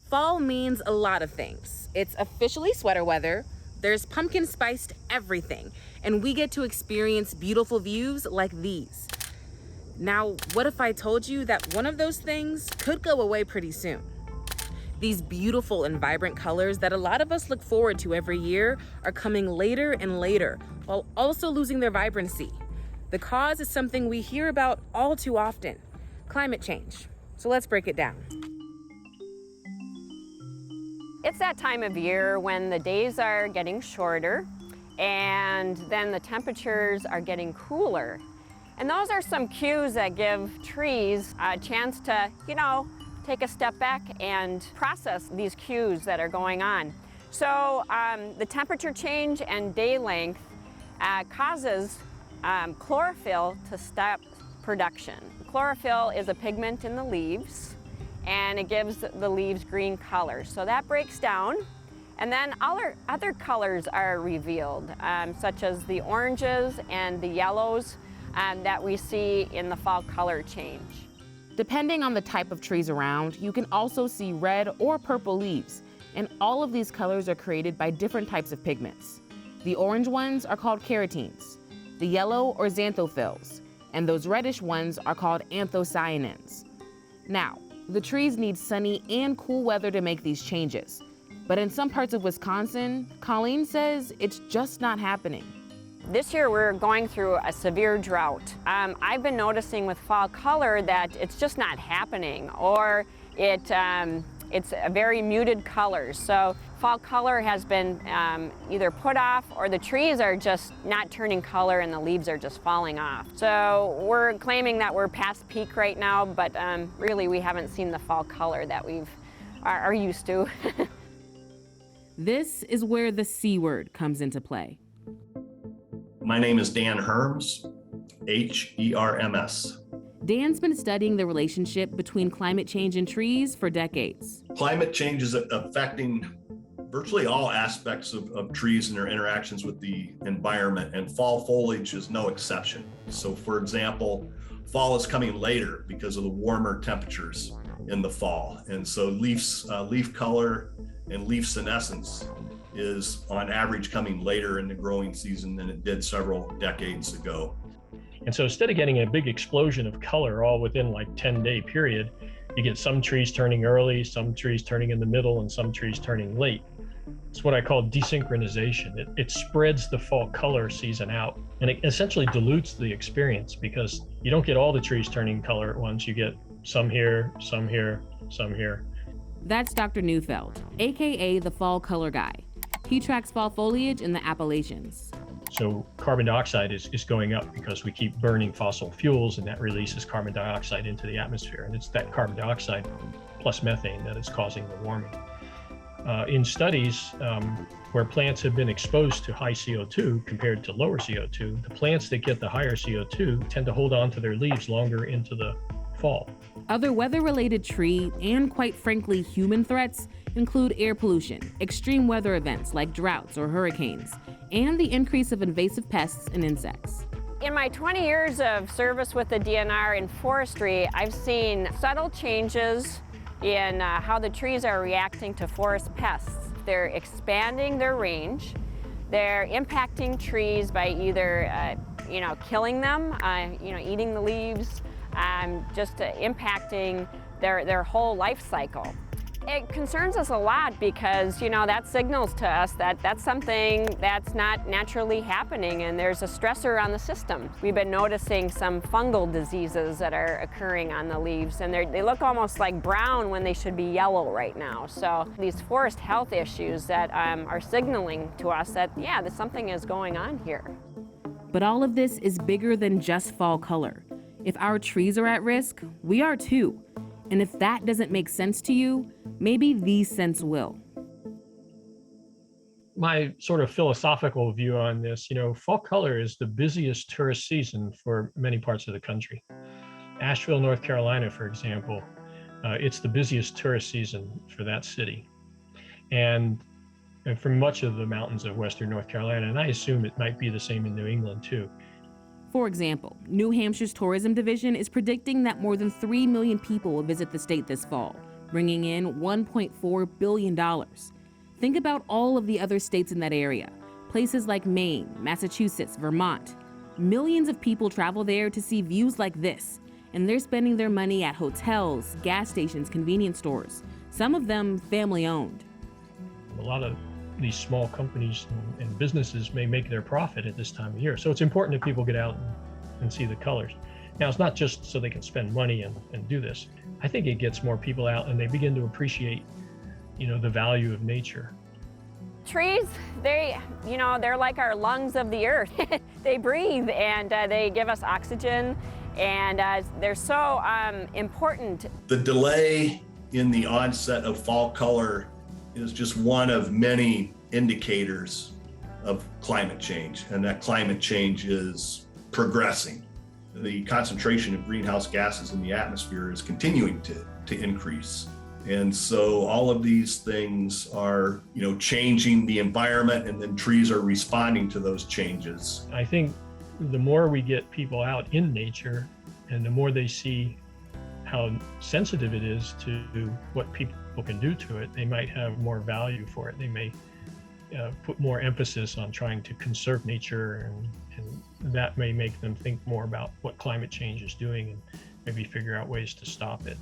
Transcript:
Fall means a lot of things. It's officially sweater weather, there's pumpkin spiced everything, and we get to experience beautiful views like these. Now, what if I told you that one of those things could go away pretty soon? These beautiful and vibrant colors that a lot of us look forward to every year are coming later and later, while also losing their vibrancy. The cause is something we hear about all too often: climate change. So let's break it down. It's that time of year when the days are getting shorter and then the temperatures are getting cooler. And those are some cues that give trees a chance to, take a step back and process these cues that are going on. So the temperature change and day length causes chlorophyll to stop production. Chlorophyll is a pigment in the leaves, and it gives the leaves green color. So that breaks down, and then other colors are revealed, such as the oranges and the yellows that we see in the fall color change. Depending on the type of trees around, you can also see red or purple leaves, and all of these colors are created by different types of pigments. The orange ones are called carotenes, the yellow or xanthophylls, and those reddish ones are called anthocyanins. Now, the trees need sunny and cool weather to make these changes. But in some parts of Wisconsin, Colleen says it's just not happening. This year we're going through a severe drought. I've been noticing with fall color that it's just not happening, or it's a very muted color. So fall color has been either put off, or the trees are just not turning color and the leaves are just falling off. So we're claiming that we're past peak right now, but really we haven't seen the fall color that we are used to. This is where the C word comes into play. My name is Dan Herms, Herms. Dan's been studying the relationship between climate change and trees for decades. Climate change is affecting virtually all aspects of trees and their interactions with the environment, and fall foliage is no exception. So for example, fall is coming later because of the warmer temperatures in the fall. And so leaf color and leaf senescence is on average coming later in the growing season than it did several decades ago. And so instead of getting a big explosion of color all within like 10-day period, you get some trees turning early, some trees turning in the middle, and some trees turning late. It's what I call desynchronization. It spreads the fall color season out, and it essentially dilutes the experience because you don't get all the trees turning color at once. You get some here, some here, some here. That's Dr. Neufeld, AKA the fall color guy. He tracks fall foliage in the Appalachians. So carbon dioxide is going up because we keep burning fossil fuels, and that releases carbon dioxide into the atmosphere. And it's that carbon dioxide plus methane that is causing the warming. In studies where plants have been exposed to high CO2 compared to lower CO2, the plants that get the higher CO2 tend to hold on to their leaves longer into the fall. Other weather-related tree and, quite frankly, human threats include air pollution, extreme weather events like droughts or hurricanes, and the increase of invasive pests and insects. In my 20 years of service with the DNR in forestry, I've seen subtle changes in how the trees are reacting to forest pests. They're expanding their range. They're impacting trees by either, killing them, eating the leaves, just impacting their whole life cycle. It concerns us a lot because, that signals to us that that's something that's not naturally happening, and there's a stressor on the system. We've been noticing some fungal diseases that are occurring on the leaves, and they look almost like brown when they should be yellow right now. So these forest health issues that are signaling to us that, that something is going on here. But all of this is bigger than just fall color. If our trees are at risk, we are too. And if that doesn't make sense to you, maybe these scents will. My sort of philosophical view on this, fall color is the busiest tourist season for many parts of the country. Asheville, North Carolina, for example, it's the busiest tourist season for that city. And for much of the mountains of Western North Carolina, and I assume it might be the same in New England too. For example, New Hampshire's tourism division is predicting that more than 3 million people will visit the state this fall, bringing in $1.4 billion. Think about all of the other states in that area, places like Maine, Massachusetts, Vermont. Millions of people travel there to see views like this, and they're spending their money at hotels, gas stations, convenience stores, some of them family-owned. A lot of these small companies and businesses may make their profit at this time of year. So it's important that people get out and see the colors. Now, it's not just so they can spend money and do this. I think it gets more people out and they begin to appreciate, the value of nature. Trees, they're like our lungs of the earth. They breathe and they give us oxygen, and they're so important. The delay in the onset of fall color is just one of many indicators of climate change, and that climate change is progressing. The concentration of greenhouse gases in the atmosphere is continuing to increase. And so all of these things are, changing the environment, and then trees are responding to those changes. I think the more we get people out in nature and the more they see how sensitive it is to what people can do to it, they might have more value for it. They may put more emphasis on trying to conserve nature, and that may make them think more about what climate change is doing and maybe figure out ways to stop it.